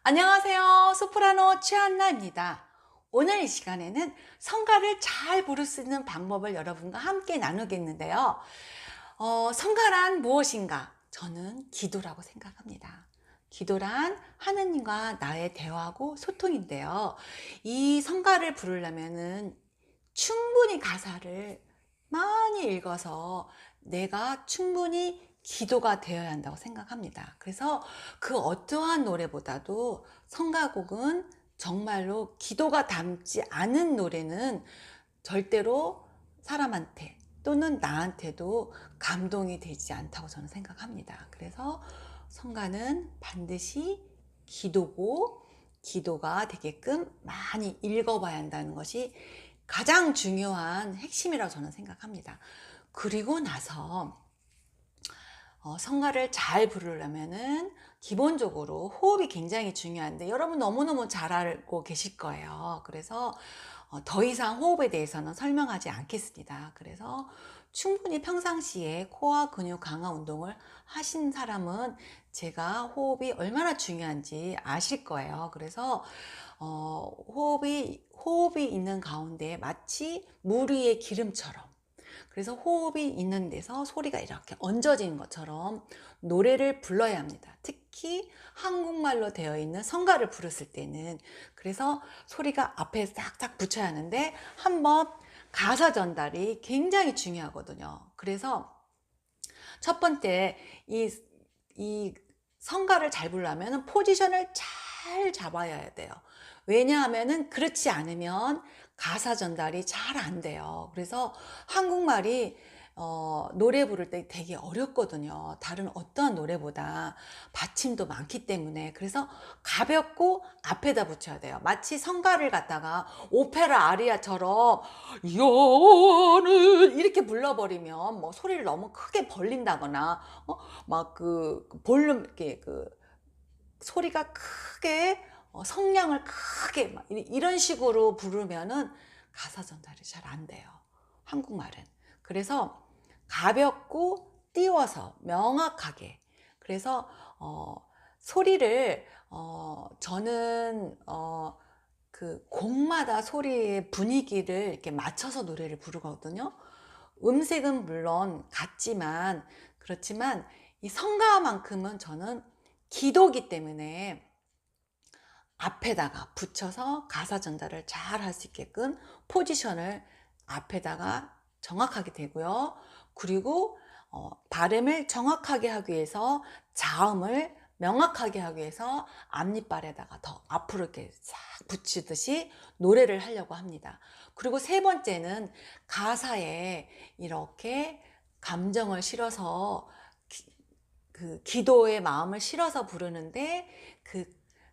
안녕하세요. 소프라노 최한나입니다. 오늘 이 시간에는 성가를 잘 부를 수 있는 방법을 여러분과 함께 나누겠는데요. 성가란 무엇인가? 저는 기도라고 생각합니다. 기도란 하느님과 나의 대화고 소통인데요. 이 성가를 부르려면은 충분히 가사를 많이 읽어서 내가 충분히 기도가 되어야 한다고 생각합니다. 그래서 그 어떠한 노래보다도 성가곡은 정말로 기도가 담지 않은 노래는 절대로 사람한테 또는 나한테도 감동이 되지 않다고 저는 생각합니다. 그래서 성가는 반드시 기도고, 기도가 되게끔 많이 읽어봐야 한다는 것이 가장 중요한 핵심이라고 저는 생각합니다. 그리고 나서 성가를 잘 부르려면은 기본적으로 호흡이 굉장히 중요한데 여러분 너무너무 잘 알고 계실 거예요. 그래서 더 이상 호흡에 대해서는 설명하지 않겠습니다. 그래서 충분히 평상시에 코어 근육 강화 운동을 하신 사람은 제가 호흡이 얼마나 중요한지 아실 거예요. 그래서 호흡이 있는 가운데 마치 물 위에 기름처럼, 그래서 호흡이 있는 데서 소리가 이렇게 얹어지는 것처럼 노래를 불러야 합니다. 특히 한국말로 되어 있는 성가를 부르실 때는. 그래서 소리가 앞에 싹싹 붙여야 하는데 한번 가사 전달이 굉장히 중요하거든요. 그래서 첫 번째, 이 성가를 잘 부르려면 포지션을 잘 잡아야 돼요. 왜냐하면은 그렇지 않으면 가사 전달이 잘 안 돼요. 그래서 한국말이 노래 부를 때 되게 어렵거든요. 다른 어떠한 노래보다 받침도 많기 때문에. 그래서 가볍고 앞에다 붙여야 돼요. 마치 성가를 갖다가 오페라 아리아처럼 여는 이렇게 불러버리면 뭐 소리를 너무 크게 벌린다거나 막 그 볼륨 이렇게 그 소리가 크게 성량을 크게 막 이런 식으로 부르면은 가사 전달이 잘 안 돼요. 한국말은. 그래서 가볍고 띄워서 명확하게. 그래서 소리를 저는 그 곡마다 소리의 분위기를 이렇게 맞춰서 노래를 부르거든요. 음색은 물론 같지만, 그렇지만 이 성가만큼은 저는 기도기 때문에 앞에다가 붙여서 가사 전달을 잘 할 수 있게끔 포지션을 앞에다가 정확하게 되고요. 그리고 발음을 정확하게 하기 위해서 자음을 명확하게 하기 위해서 앞니빨에다가 더 앞으로 이렇게 싹 붙이듯이 노래를 하려고 합니다. 그리고 세 번째는 가사에 이렇게 감정을 실어서 그 기도의 마음을 실어서 부르는데, 그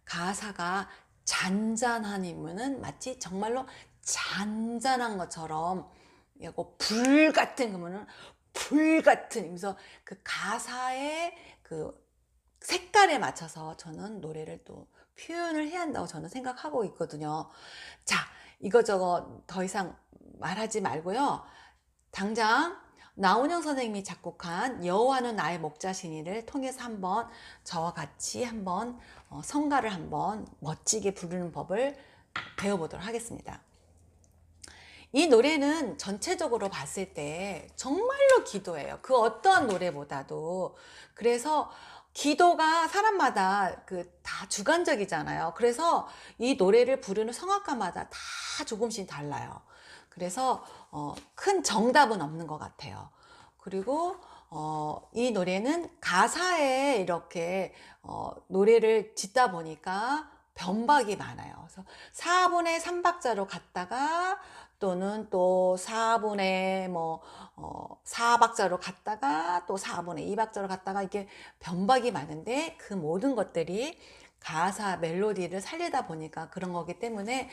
가사가 잔잔하니면은 마치 정말로 잔잔한 것처럼, 이거 불 같은 거면은 불 같은, 그래서 그 가사의 그 색깔에 맞춰서 저는 노래를 또 표현을 해야 한다고 저는 생각하고 있거든요. 자, 이거저거 더 이상 말하지 말고요. 당장 나훈영 선생님이 작곡한 여호와는 나의 목자시니를 통해서 한번 저와 같이 한번 성가를 한번 멋지게 부르는 법을 배워보도록 하겠습니다. 이 노래는 전체적으로 봤을 때 정말로 기도예요. 그 어떤 노래보다도. 그래서 기도가 사람마다 다 주관적이잖아요. 그래서 이 노래를 부르는 성악가마다 다 조금씩 달라요. 그래서 큰 정답은 없는 것 같아요. 그리고 이 노래는 가사에 이렇게 노래를 짓다 보니까 변박이 많아요. 그래서 4분의 3박자로 갔다가 또는 또 4분의 4박자로 갔다가 또 4분의 2박자로 갔다가 이게 변박이 많은데, 그 모든 것들이 가사 멜로디를 살리다 보니까 그런 거기 때문에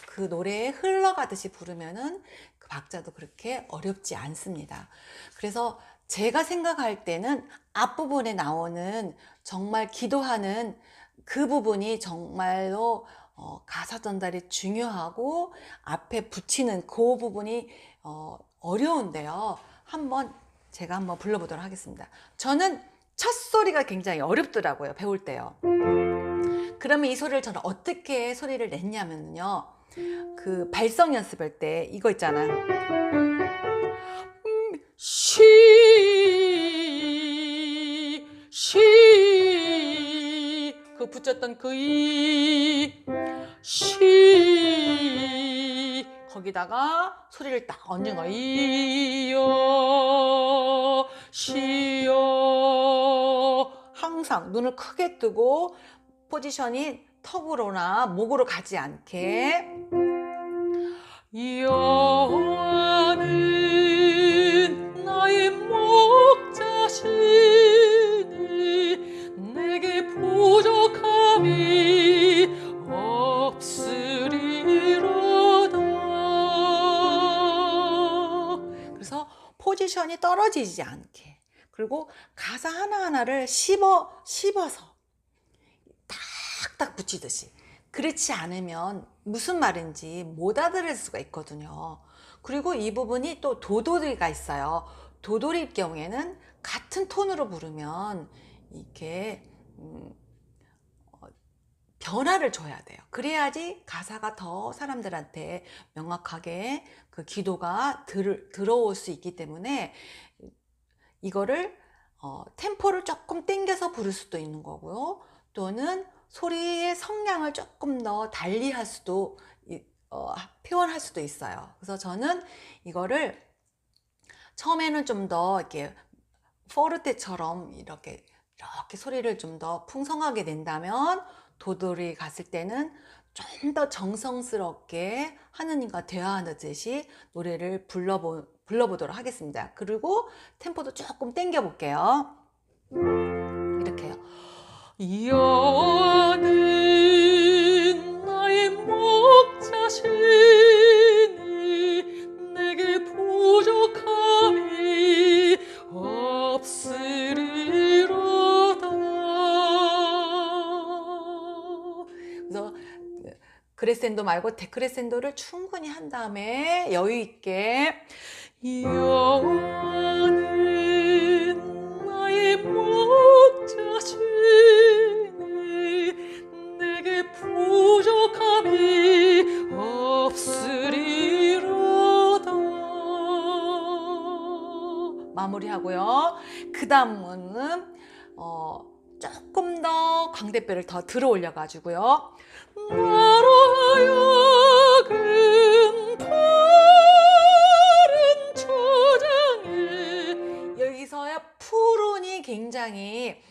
그 노래에 흘러가듯이 부르면은 그 박자도 그렇게 어렵지 않습니다. 그래서 제가 생각할 때는 앞부분에 나오는 정말 기도하는 그 부분이 정말로 가사 전달이 중요하고 앞에 붙이는 그 부분이 어려운데요. 제가 한번 불러보도록 하겠습니다. 저는 첫 소리가 굉장히 어렵더라고요, 배울 때요. 그러면 이 소리를 저는 어떻게 소리를 냈냐면요. 그 발성 연습할 때 이거 있잖아. 시, 시. 그 붙였던 그 시. 거기다가 소리를 딱 얹는 거야. 이요, 시요. 항상 눈을 크게 뜨고 포지션이 턱으로나 목으로 가지 않게. 여호와는 나의 목자시니 내게 부족함이 없으리로다. 그래서 포지션이 떨어지지 않게, 그리고 가사 하나하나를 씹어서 탁탁 붙이듯이. 그렇지 않으면 무슨 말인지 못 알아들을 수가 있거든요. 그리고 이 부분이 또 도돌이가 있어요. 도돌이일 경우에는 같은 톤으로 부르면 이렇게 변화를 줘야 돼요. 그래야지 가사가 더 사람들한테 명확하게 그 기도가 들어올 수 있기 때문에 이거를 템포를 조금 당겨서 부를 수도 있는 거고요. 또는 소리의 성량을 조금 더 달리 할 수도 표현할 수도 있어요. 그래서 저는 이거를 처음에는 좀 더 이렇게 포르테처럼 이렇게 소리를 좀 더 풍성하게 낸다면, 도돌이 갔을 때는 좀 더 정성스럽게 하느님과 대화하듯이 노래를 불러보도록 하겠습니다. 그리고 템포도 조금 당겨 볼게요. 이렇게요. 여호와는 나의 목자시니 내게 부족함이 없으리로다. 그래서 크레센도 말고 데크레센도를 충분히 한 다음에 여유 있게 여호와는 나의 목자시니 내게 부족함이 없으리로다. 마무리하고요. 그 다음은 조금 더 광대뼈를 더 들어 올려 가지고요. 나로 하여금 푸른 초장에, 여기서의 푸른이 굉장히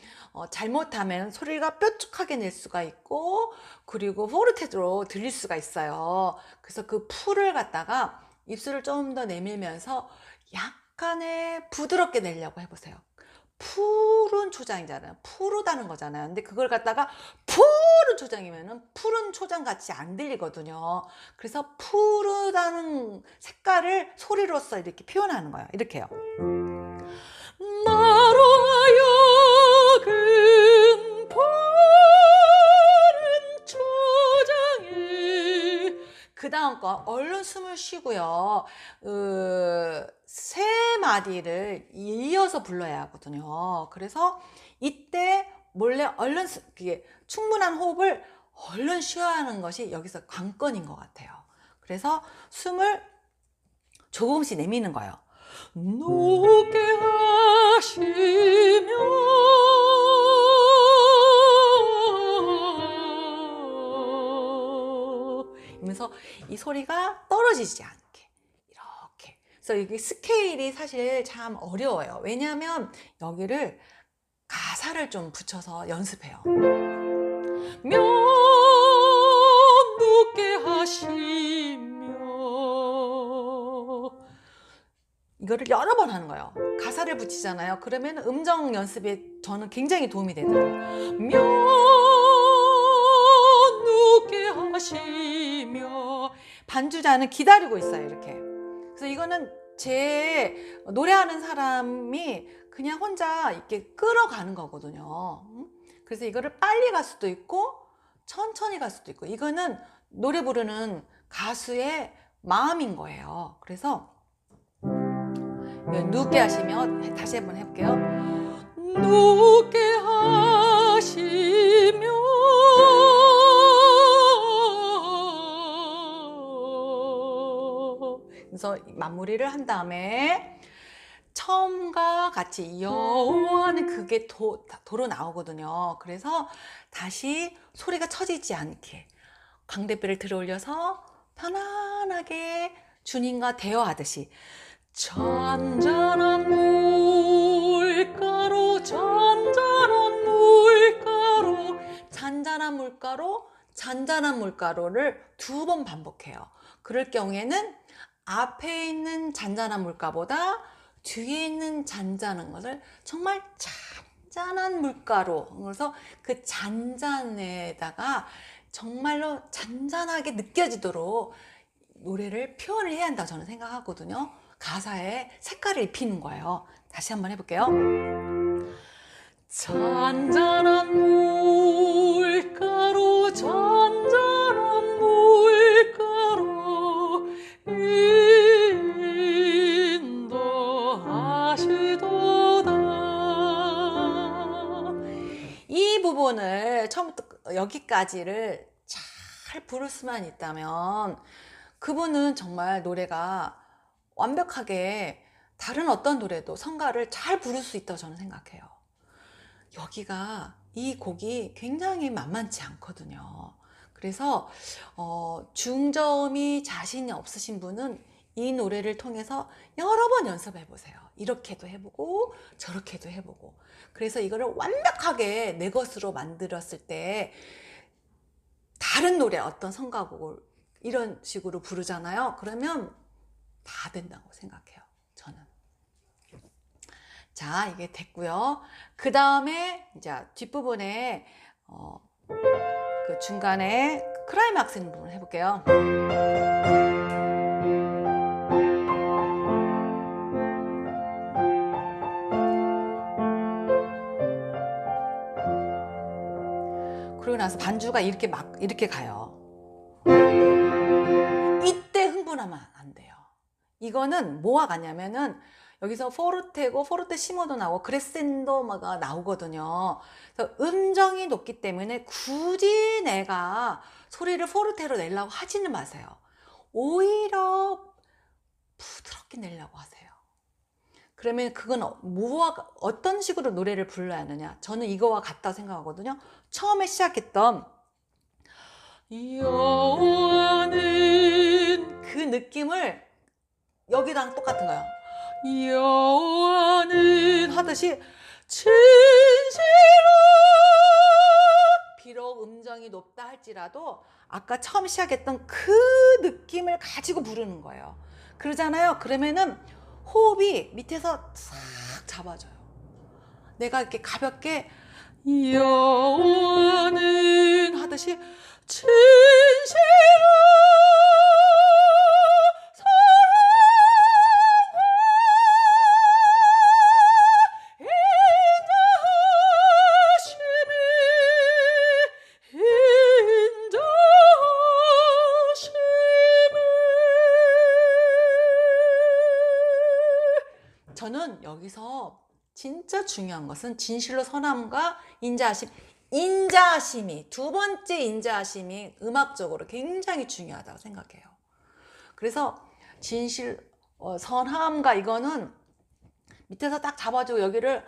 잘못하면 소리가 뾰족하게 낼 수가 있고, 그리고 포르테로 들릴 수가 있어요. 그래서 그 풀을 갖다가 입술을 좀 더 내밀면서 약간의 부드럽게 내려고 해보세요. 푸른 초장이잖아요. 푸르다는 거잖아요. 근데 그걸 갖다가 푸른 초장이면은 푸른 초장 같이 안 들리거든요. 그래서 푸르다는 색깔을 소리로서 이렇게 표현하는 거예요. 이렇게요. 나로 하여금 푸른 초장에. 그 다음 거 얼른 숨을 쉬고요. 세 마디를 이어서 불러야 하거든요. 그래서 이때 몰래 얼른 충분한 호흡을 얼른 쉬어야 하는 것이 여기서 관건인 것 같아요. 그래서 숨을 조금씩 내미는 거예요. 높게 하시며 이러면서 이 소리가 떨어지지 않게 이렇게. 그래서 이게 스케일이 사실 참 어려워요. 왜냐하면 여기를 가사를 좀 붙여서 연습해요. 면 높게 하시며, 이거를 여러 번 하는 거예요. 가사를 붙이잖아요. 그러면 음정 연습에 저는 굉장히 도움이 되더라고요. 면 높게 하시며, 반주자는 기다리고 있어요. 이렇게. 그래서 이거는 제 노래하는 사람이 그냥 혼자 이렇게 끌어가는 거거든요. 그래서 이거를 빨리 갈 수도 있고 천천히 갈 수도 있고, 이거는 노래 부르는 가수의 마음인 거예요. 그래서 높게 하시면, 다시 한번 해볼게요. 높게 하시며 마무리를 한 다음에 처음과 같이 여호와는 그게 도로 나오거든요. 그래서 다시 소리가 처지지 않게 광대뼈를 들어 올려서 편안하게 주님과 대화하듯이 잔잔한 물가로 잔잔한 물가로 잔잔한 물가로 잔잔한 물가로를 2번 반복해요. 그럴 경우에는 앞에 있는 잔잔한 물가보다 뒤에 있는 잔잔한 것을 정말 잔잔한 물가로, 그래서 그 잔잔에다가 정말로 잔잔하게 느껴지도록 노래를 표현을 해야 한다고 저는 생각하거든요. 가사에 색깔을 입히는 거예요. 다시 한번 해볼게요. 잔잔한 물가로 잔잔한 물가로 인도하시도다. 이 부분을 처음부터 여기까지를 잘 부를 수만 있다면 그분은 정말 노래가 완벽하게 다른 어떤 노래도 성가를 잘 부를 수 있다고 저는 생각해요. 여기가 이 곡이 굉장히 만만치 않거든요. 그래서 중저음이 자신이 없으신 분은 이 노래를 통해서 여러 번 연습해 보세요. 이렇게도 해보고 저렇게도 해보고. 그래서 이거를 완벽하게 내 것으로 만들었을 때 다른 노래 어떤 성가곡을 이런 식으로 부르잖아요. 그러면 다 된다고 생각해요, 저는. 자, 이게 됐고요. 그 다음에 이제 뒷부분에 그 중간에 클라이막스 있는 부분 해볼게요. 그러고 나서 반주가 이렇게 가요. 이때 흥분하면 안 돼요. 이거는 뭐와 같냐면은 여기서 포르테고 포르테시모도 나오고 크레센도가 나오거든요. 그래서 음정이 높기 때문에 굳이 내가 소리를 포르테로 내려고 하지는 마세요. 오히려 부드럽게 내려고 하세요. 그러면 그건 어떤 식으로 노래를 불러야 하느냐, 저는 이거와 같다고 생각하거든요. 처음에 시작했던 여호와는 그 느낌을 여기랑 똑같은 거예요. 여호와는 하듯이 진실로, 비록 음정이 높다 할지라도 아까 처음 시작했던 그 느낌을 가지고 부르는 거예요. 그러잖아요. 그러면은 호흡이 밑에서 싹 잡아줘요. 내가 이렇게 가볍게 여호와는 하듯이 진실로 저는 여기서 진짜 중요한 것은 진실로 선함과 인자하심. 인자하심이, 2번째 인자하심이 음악적으로 굉장히 중요하다고 생각해요. 그래서 선함과 이거는 밑에서 딱 잡아주고 여기를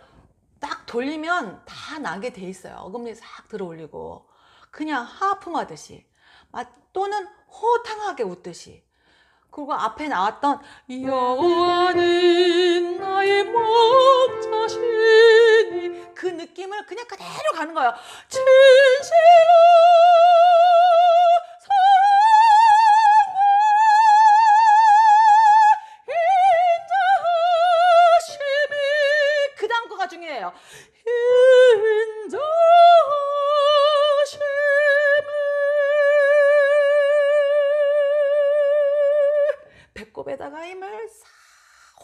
딱 돌리면 다 나게 돼 있어요. 어금니 싹 들어 올리고 그냥 하품하듯이, 또는 호탕하게 웃듯이. 그리고 앞에 나왔던 여호와는 나의 목자시니 그 느낌을 그냥 그대로 가는 거예요. 진실로 인자하심이, 그 다음 거가 중요해요. 인자하심이, 배꼽에다가 힘을 싹,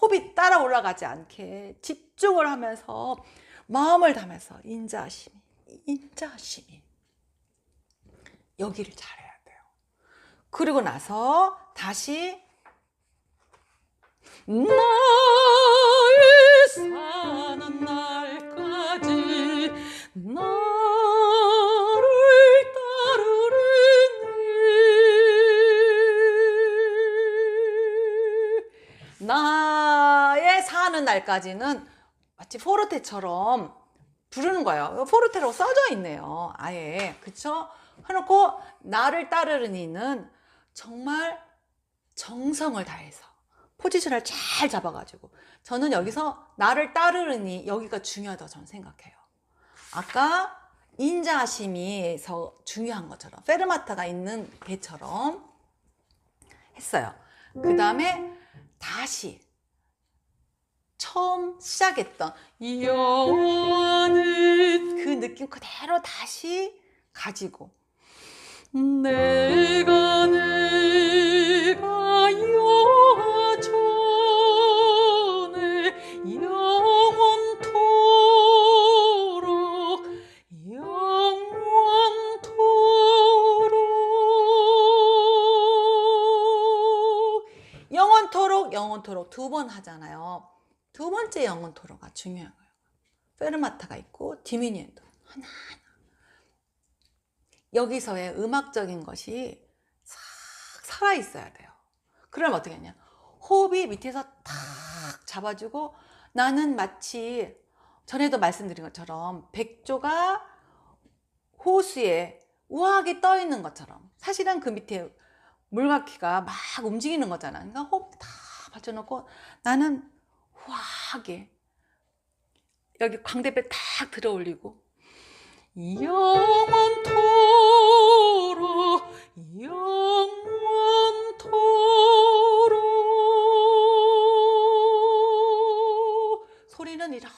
호흡이 따라 올라가지 않게 집중을 하면서 마음을 담아서 인자하심이 여기를 잘해야 돼요. 그리고 나서 다시 나의 사는 날까지 나를 따르리니, 날까지는 마치 포르테처럼 부르는 거예요. 포르테라고 써져 있네요. 아예. 그쵸? 해놓고 나를 따르르니는 정말 정성을 다해서 포지션을 잘 잡아가지고 저는 여기서 나를 따르르니 여기가 중요하다고 저는 생각해요. 아까 인자하심이 중요한 것처럼 페르마타가 있는 배처럼 했어요. 그 다음에 다시 처음 시작했던 영원한 그 느낌 그대로 다시 가지고 내가 여전해 영원토록 영원토록 두 번 하잖아요. 두 번째 영원토로가 중요한 거예요. 페르마타가 있고 디미니엔도 하나하나. 여기서의 음악적인 것이 싹 살아있어야 돼요. 그럼 어떻게 하냐. 호흡이 밑에서 탁 잡아주고 나는 마치 전에도 말씀드린 것처럼 백조가 호수에 우아하게 떠 있는 것처럼 사실은 그 밑에 물갈퀴가 막 움직이는 거잖아. 그러니까 호흡 다 받쳐놓고 나는 우아하게 여기 광대뼈 탁 들어 올리고 영원토록 소리는 이렇게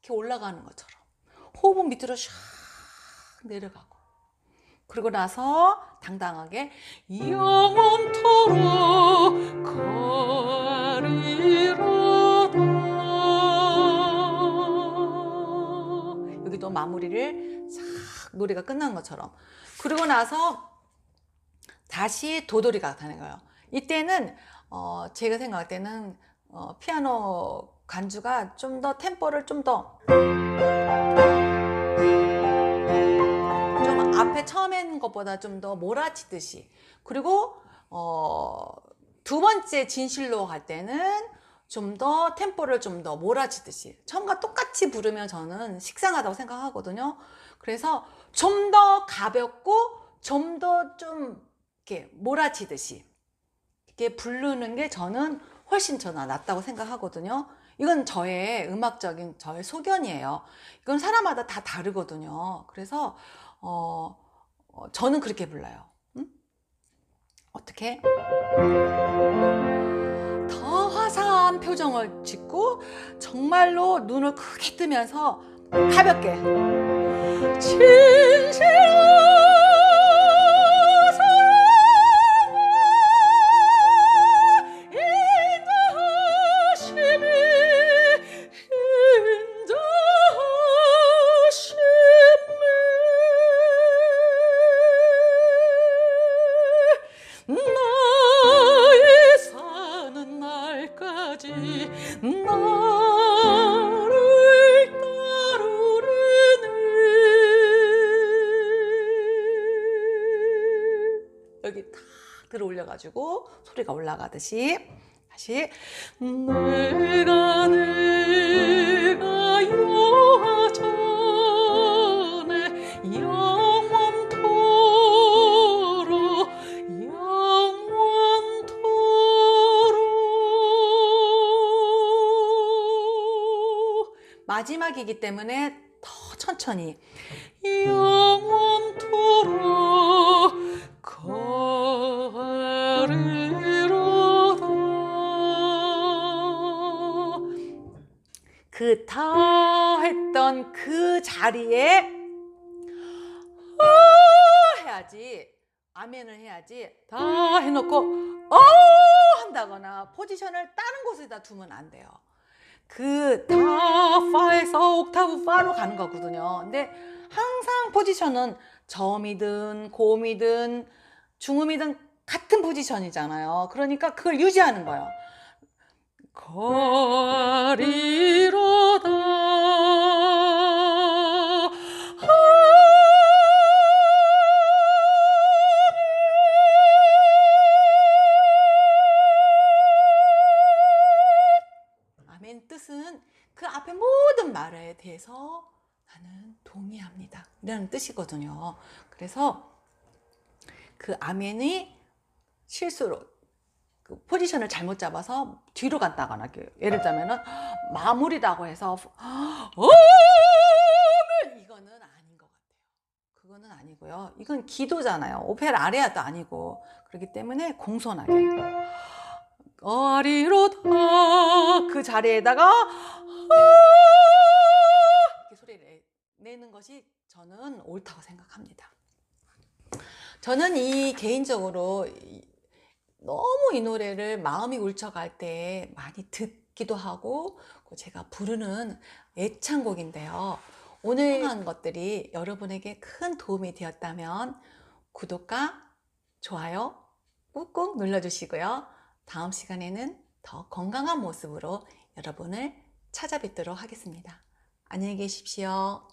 올라가는 것처럼 호흡은 밑으로 샥 내려가고 그리고 나서 당당하게 영원토록 가리로다. 여기도 마무리를 싹 노래가 끝난 것처럼. 그리고 나서 다시 도돌이가 가는 거예요. 이때는 제가 생각할 때는 피아노 간주가 좀 더 템포를 좀 앞에 처음에 했는 것보다 좀 더 몰아치듯이 그리고 두 번째 진실로 갈 때는 좀 더 템포를 좀 더 몰아치듯이 처음과 똑같이 부르면 저는 식상하다고 생각하거든요. 그래서 좀 더 가볍고 좀 더 좀 이렇게 몰아치듯이 이렇게 부르는 게 저는 훨씬 낫다고 생각하거든요. 이건 저의 음악적인 저의 소견이에요. 이건 사람마다 다 다르거든요. 그래서 저는 그렇게 불러요. 어떻게? 더 화사한 표정을 짓고 정말로 눈을 크게 뜨면서 가볍게 진실한 나의 사는 날까지 나를 따르르네. 여기 탁 들어 올려가지고 소리가 올라가듯이 다시 내가 여전해 영원토록 마지막이기 때문에 더 천천히 영원토록 가리로다. 그 다 했던 그 자리에 해야지 아멘을 해야지 다 해놓고 한다거나 포지션을 다른 곳에다 두면 안 돼요. 그 다 파에서 옥타브 파로 가는 거거든요. 근데 항상 포지션은 저음이든 고음이든 중음이든 같은 포지션이잖아요. 그러니까 그걸 유지하는 거예요. 가리로다 아멘 뜻은 말에 대해서 나는 동의합니다. 이라는 뜻이거든요. 그래서 그 아멘이 실수로 그 포지션을 잘못 잡아서 뒤로 갔다거나, 예를 들자면은 마무리라고 해서 이거는 아닌 것 같아요. 그거는 아니고요. 이건 기도잖아요. 오페라 아리아도 아니고. 그렇기 때문에 공손하게 아리로다 그 자리에다가 이렇게 소리를 내는 것이 저는 옳다고 생각합니다. 저는 이 개인적으로 너무 이 노래를 마음이 울적할 때 많이 듣기도 하고 제가 부르는 애창곡인데요. 오늘 한 것들이 여러분에게 큰 도움이 되었다면 구독과 좋아요 꾹꾹 눌러주시고요. 다음 시간에는 더 건강한 모습으로 여러분을 찾아뵙도록 하겠습니다. 안녕히 계십시오.